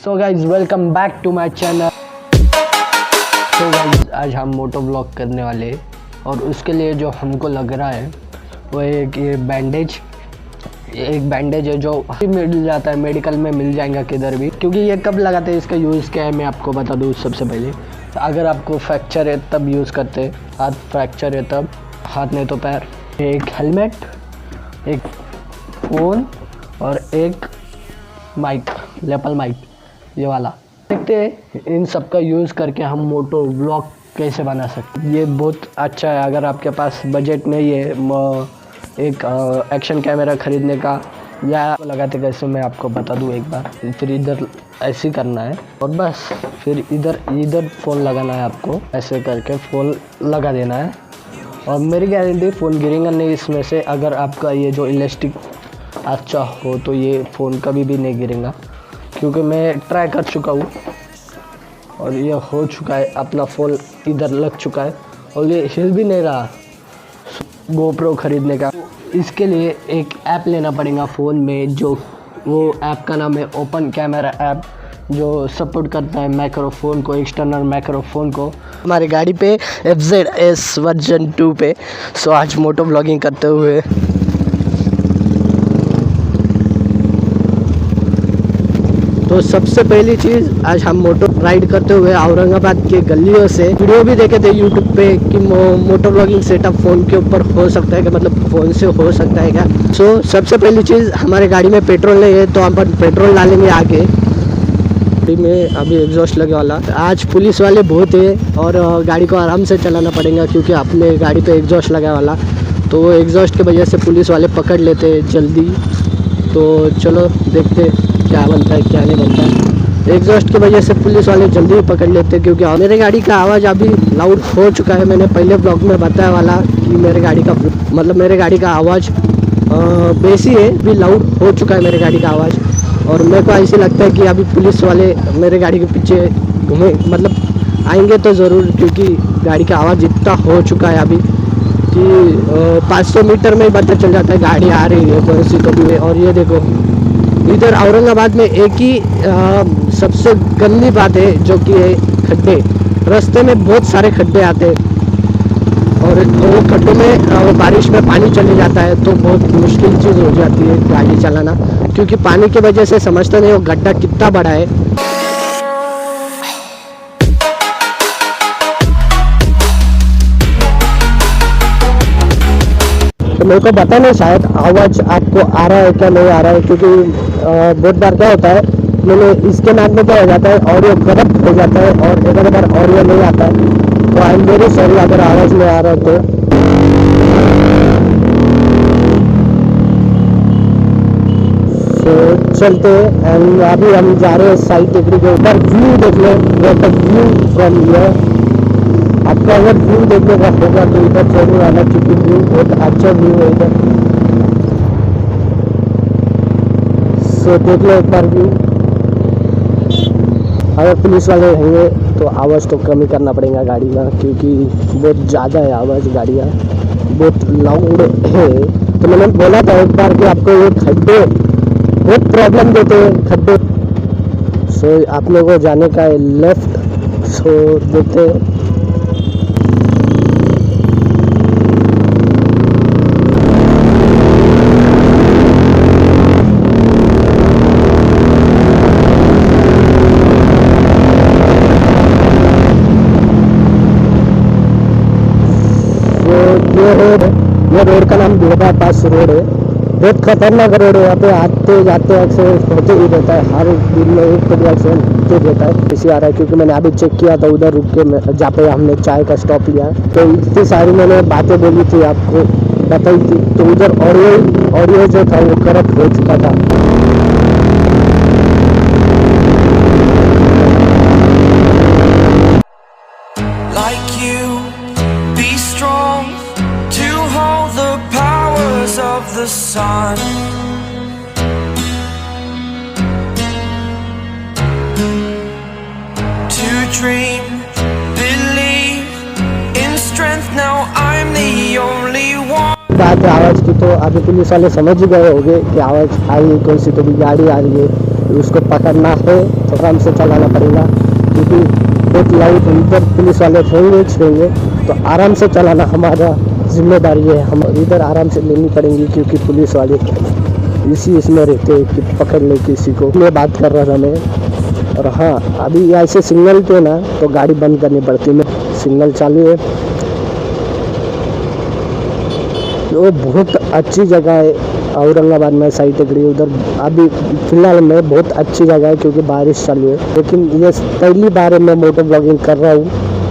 So guys welcome back to my channel. तो guys आज हम मोटो व्लॉग करने वाले हैं और उसके लिए जो हमको लग रहा है वो एक ये बैंडेज है जो मिल जाता है, मेडिकल में मिल जाएगा किधर भी। क्योंकि ये कब लगाते हैं, इसका यूज़ क्या है मैं आपको बता दूँ। सबसे पहले अगर आपको फ्रैक्चर है तब यूज़ करते हैं, हाथ फ्रैक्चर है तब, हाथ नहीं तो पैर। एक हेलमेट, एक फ़ोन और एक माइक, लेपल माइक, ये वाला। देखते हैं इन सब का यूज़ करके हम मोटो व्लॉग कैसे बना सकते हैं। ये बहुत अच्छा है अगर आपके पास बजट नहीं है एक एक्शन कैमरा ख़रीदने का, या लगाते कैसे मैं आपको बता दूं एक बार। फिर इधर ऐसे करना है और बस फिर इधर फ़ोन लगाना है आपको, ऐसे करके फ़ोन लगा देना है। और मेरी गारंटी फ़ोन गिरेगा नहीं इसमें से। अगर आपका ये जो इलास्टिक अच्छा हो तो ये फ़ोन कभी भी नहीं गिरेगा, क्योंकि मैं ट्राई कर चुका हूँ और ये हो चुका है। अपना फ़ोन इधर लग चुका है और ये हिल भी नहीं रहा गोप्रो ख़रीदने का। इसके लिए एक ऐप लेना पड़ेगा फ़ोन में, जो वो ऐप का नाम है ओपन कैमरा ऐप, जो सपोर्ट करता है माइक्रोफोन को, एक्सटर्नल माइक्रोफोन को। हमारी गाड़ी पे FZS वर्जन 2 पे। सो आज मोटो व्लॉगिंग करते हुए तो सबसे पहली चीज़, आज हम मोटो राइड करते हुए औरंगाबाद के गलियों से वीडियो भी देखे थे यूट्यूब पे कि मोटो व्लॉगिंग सेटअप फ़ोन के ऊपर हो सकता है क्या, मतलब फ़ोन से हो सकता है क्या। सो सबसे पहली चीज़, हमारे गाड़ी में पेट्रोल नहीं है तो हम पेट्रोल डालेंगे आगे। गाड़ी में अभी एग्जॉस्ट लगे वाला। आज पुलिस वाले बहुत है और गाड़ी को आराम से चलाना पड़ेगा, क्योंकि अपने गाड़ी पे एग्जॉस्ट लगा वाला, तो वो एग्जॉस्ट की वजह से पुलिस वाले पकड़ लेते जल्दी। तो चलो देखते क्या बनता है क्या नहीं बनता है। एग्जॉस्ट की वजह से पुलिस वाले जल्दी पकड़ लेते, क्योंकि मेरे गाड़ी का आवाज़ अभी लाउड हो चुका है। मैंने पहले ब्लॉग में बताया वाला कि मेरे गाड़ी का आवाज़ बेसी है, भी लाउड हो चुका है मेरे गाड़ी का आवाज़। और मेरे को ऐसे लगता है कि अभी पुलिस वाले मेरे गाड़ी के पीछे घूमे, मतलब आएंगे तो ज़रूर, क्योंकि गाड़ी का आवाज़ इतना हो चुका है अभी कि 500 मीटर में ही पता चल जाता है गाड़ी आ रही है कौन सी कभी है। और ये देखो इधर औरंगाबाद में एक ही सबसे गंदी बात है जो कि है खड्डे। रास्ते में बहुत सारे खड्डे आते हैं और वो खड्डों में बारिश में पानी चले जाता है तो बहुत मुश्किल चीज़ हो जाती है गाड़ी चलाना, क्योंकि पानी की वजह से समझते नहीं वो गड्ढा कितना बड़ा है। तो मेरे को पता नहीं शायद आवाज़ आपको आ रहा है क्या नहीं आ रहा है, क्योंकि बहुत बार क्या होता है, मैंने इसके नाम में क्या हो जाता है, ऑडियो करप्ट हो जाता है और एक बार ऑडियो नहीं आता है। तो आई एम वेरी सॉरी अगर आवाज़ नहीं आ रहा है तो। चलते एंड अभी हम जा रहे हैं साइड टेकरी के ऊपर। व्यू देख लो, व्यू फ्रॉम हियर। आपका अगर व्यू देखने का होगा तो इधर जरूर आना, क्योंकि व्यू बहुत अच्छा व्यू है इधर। सो देख लो एक बार व्यू। अगर पुलिस वाले होंगे तो आवाज़ तो कम ही करना पड़ेगा गाड़ी का, क्योंकि बहुत ज़्यादा है आवाज़ गाड़ी का, बहुत लाउड है। तो मैंने बोला था एक बार कि आपको ये खड्डे बहुत प्रॉब्लम देते हैं खड्डे। सो आप लोगों को जाने का है लेफ्ट। सो देखते हैं। ये रोड का नाम दुर्गा पास रोड है। बहुत खतरनाक रोड है, यहाँ पे आते जाते एक्सीडेंट होते ही रहता है। हर दिन में एक तो एक्सीडेंट होते रहता है। इसी आ रहा है, क्योंकि मैंने अभी चेक किया था उधर रुक के, जहाँ पे हमने चाय का स्टॉप लिया, तो इतनी सारी मैंने बातें बोली थी आपको बताई थी, तो उधर ऑडियो जो था वो करप्ट हो चुका था। The sun, to dream, believe in strength. Now I'm the only one. रहा था आवाज़ की, तो अभी पुलिस वाले समझ ही गए होंगे कि आवाज़ आई है, कौन सी तो भी गाड़ी आ रही है, उसको पकड़ना है तो आराम से चलाना पड़ेगा, क्योंकि बहुत लाइट इधर पुलिस वाले छेड़ेंगे तो आराम से चलाना हमारा जिम्मेदारी है। हम इधर आराम से लेनी पड़ेंगी, क्योंकि पुलिस वाले इसी इसमें रहते हैं कि पकड़ ले किसी को। मैं बात कर रहा था मैं। और हाँ, अभी ऐसे सिग्नल पे ना तो गाड़ी बंद करनी पड़ती है। सिग्नल चालू है। वो बहुत अच्छी जगह है औरंगाबाद में, साइड टेकड़ी उधर अभी फिलहाल में बहुत अच्छी जगह है, क्योंकि बारिश चालू है। लेकिन ये पहली बार मैं मोटो ब्लॉगिंग कर रहा हूँ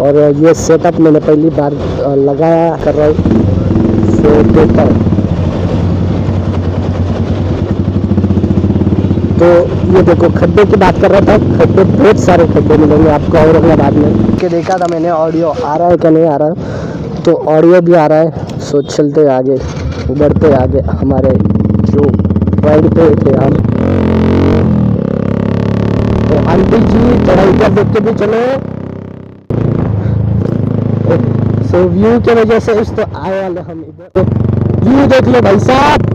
और ये सेटअप मैंने पहली बार लगाया कर रहा हूँ। सो देखता हूँ। तो ये देखो, खड्डे की बात कर रहा था, खड्डे बहुत सारे खड्डे मिलेंगे आपको औरंगाबाद में। के देखा था मैंने ऑडियो आ रहा है क्या नहीं आ रहा है, तो ऑडियो भी आ रहा है। सो चलते आगे, बढ़ते आगे हमारे जो राइड पे थे हम। तो आंटी जी थोड़ा इधर देख के भी चलो। सो व्यू के वजह से इस तो आए वाले हम इधर, व्यू देख लो भाई साहब।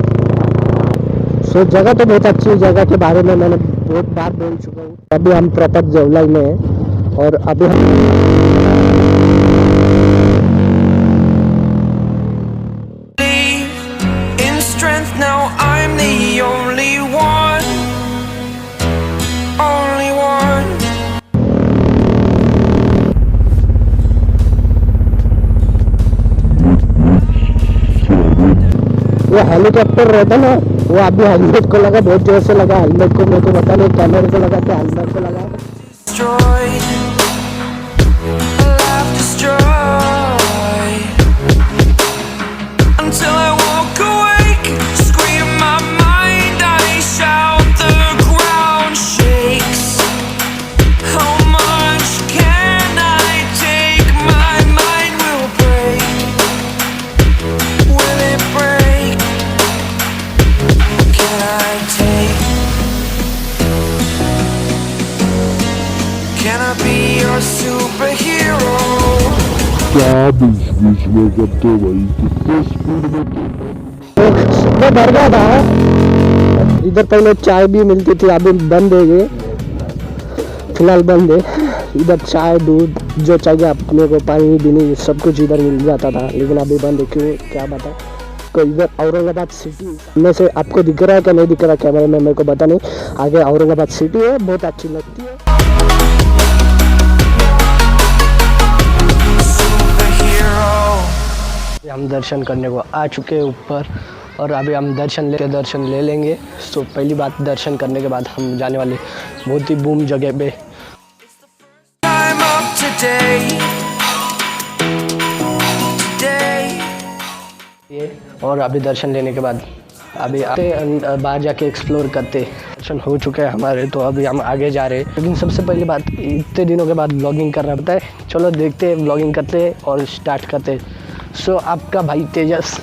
सो जगह तो बहुत अच्छी है, जगह के बारे में मैंने बहुत बार बोल चुका हूँ। अभी हम प्रॉपर जवलाई में हैं और अभी हम in strength now I'm the only one, only one. वो हेलीकॉप्टर रहता ना, वो अभी हेलमेट को लगा, बहुत जोर से लगा हेलमेट को। मेरे को पता नहीं, कैमरे को लगा क्या हेलमेट को लगा। Destroyed, life destroyed, until I walk awake, scream my mind, I shout, the ground shakes. How much can I take? My mind will break. Will it break? Can I take? Can I be your superhero? क्या बीच में करते हो भाई, कितने speed में मैं डर गया था। इधर पहले चाय भी मिलती थी, अभी बंद है ये, फिलहाल बंद है। इधर चाय दूध जो चाहिए अपने को, पानी भी नहीं, सब कुछ इधर मिल जाता था, लेकिन अभी बंद है। क्यों, क्या बता। तो इधर औरंगाबाद सिटी में से आपको दिख रहा है क्या नहीं दिख रहा कैमरे में, मेरे को पता नहीं। आगे औरंगाबाद सिटी है, बहुत अच्छी लगती है। हम दर्शन करने को आ चुके हैं ऊपर, और अभी हम दर्शन ले लेंगे। तो पहली बात, दर्शन करने के बाद हम जाने वाले बहुत ही बूम जगह पे। I'm up today. ये और अभी दर्शन लेने के बाद अभी आते बाहर जाके एक्सप्लोर करते। दर्शन हो चुके हैं हमारे, तो अभी हम आगे जा रहे हैं। लेकिन सबसे पहली बात, इतने दिनों के बाद ब्लॉगिंग करना पड़ता है। चलो देखते हैं, ब्लॉगिंग करते हैं और स्टार्ट करते हैं। सो आपका भाई तेजस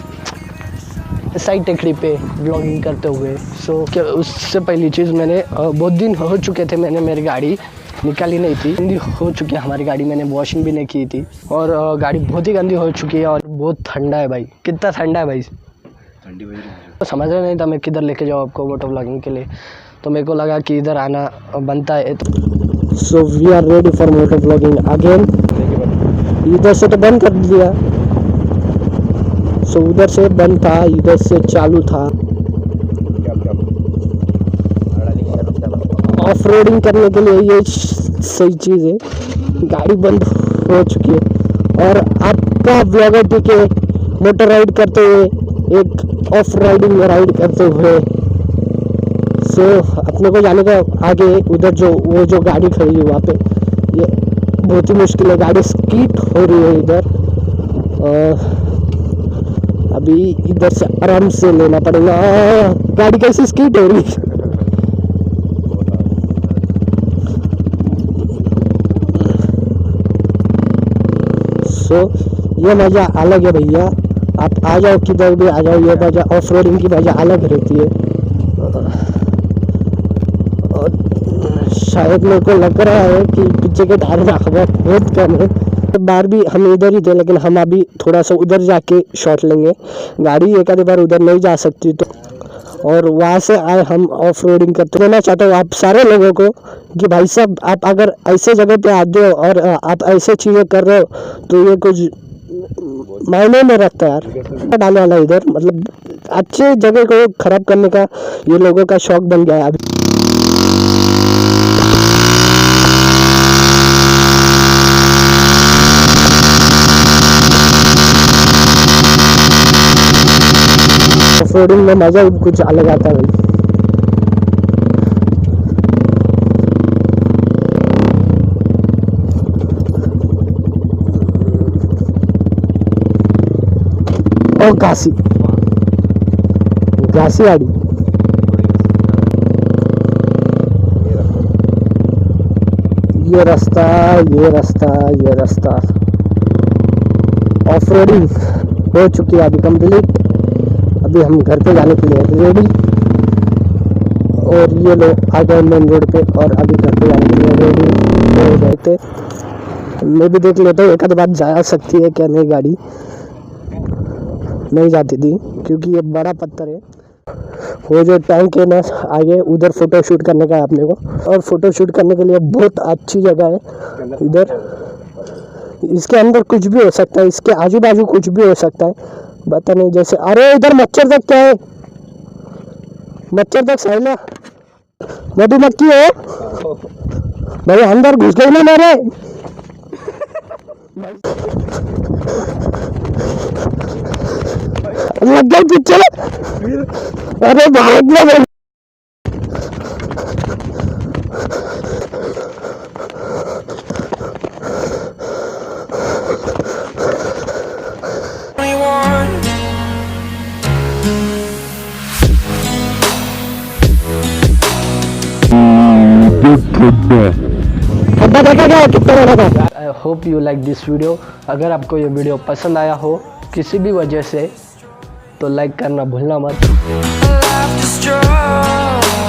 साइड टेकड़ी पे ब्लॉगिंग करते हुए। सो उससे पहली चीज़, मैंने बहुत दिन हो चुके थे, मैंने मेरी गाड़ी निकाली नहीं थी। गंदी हो चुकी है हमारी गाड़ी, मैंने वॉशिंग भी नहीं की थी, और गाड़ी बहुत ही गंदी हो चुकी है। और बहुत ठंडा है भाई, कितना ठंडा है भाई, ठंडी बज रही है। तो समझ रहा नहीं था मैं किधर लेके जाऊँ आपको मोटो ब्लॉगिंग के लिए, तो मेरे को लगा कि इधर आना बनता है। तो so we are ready for moto blogging again. इधर से तो बंद कर दिया, सो उधर से बंद था, इधर से चालू था। ऑफ रोडिंग करने के लिए ये सही चीज़ है। गाड़ी बंद हो चुकी है और आपका ब्लॉगर टी के मोटर राइड करते हुए, एक ऑफ राइडिंग राइड करते हुए। सो अपने को जाने का आगे, उधर जो वो जो गाड़ी खड़ी है वहाँ पे, ये बहुत ही मुश्किल है, गाड़ी स्कीट हो रही है इधर। अभी इधर से आराम से लेना पड़ेगा। गाड़ी कैसी स्कीट हो रही है। सो ये मज़ा अलग है भैया, आप आ जाओ, किधर भी आ जाओ, ये मज़ा ऑफ रोडिंग की मज़ा अलग रहती है। और शायद मेरे को लग रहा है कि पीछे के टायर में हवा बहुत कम है। बार भी हम इधर ही थे, लेकिन हम अभी थोड़ा सा उधर जाके शॉट लेंगे। गाड़ी एक आधी बार उधर नहीं जा सकती तो, और वहाँ से आए हम ऑफ रोडिंग करते। कहना चाहता हूँ आप सारे लोगों को कि भाई साहब आप अगर ऐसे जगह पे आते हो और आप ऐसे चीज़ें कर रहे हो तो ये कुछ मायने में रखता है यार। डालने वाला इधर मतलब अच्छे जगह को खराब करने का ये लोगों का शौक बन गया है अभी। ऑफ रोडिंग में मजा कुछ अलग आता है भाई। और घासी गाड़ी ये रास्ता ऑफ रोडिंग हो चुकी है अभी कंप्लीट। अभी हम घर पे जाने के लिए रेडी, और ये लोग आ गए मेन रोड पे और अभी घर पे जाने के लिए रेडी हो गए थे। मैं भी देख लेता हूँ एक आध बात जा सकती है क्या नहीं। गाड़ी नहीं जाती थी क्योंकि ये बड़ा पत्थर है। वो जो टैंक है ना आगे, उधर फोटो शूट करने का है अपने को, और फोटो शूट करने के लिए बहुत अच्छी जगह है इधर। इसके अंदर कुछ भी हो सकता है, इसके आजू बाजू कुछ भी हो सकता है, पता नहीं। जैसे अरे इधर मच्छर तक क्या है, मच्छर तक सहला मधुमक्खी है भाई, अंदर घुस गई ना मेरे। लग गई पीछे, अरे भाग गया। I hope you like this video. अगर आपको ये वीडियो पसंद आया हो किसी भी वजह से तो लाइक करना भूलना मत। Life destroyed.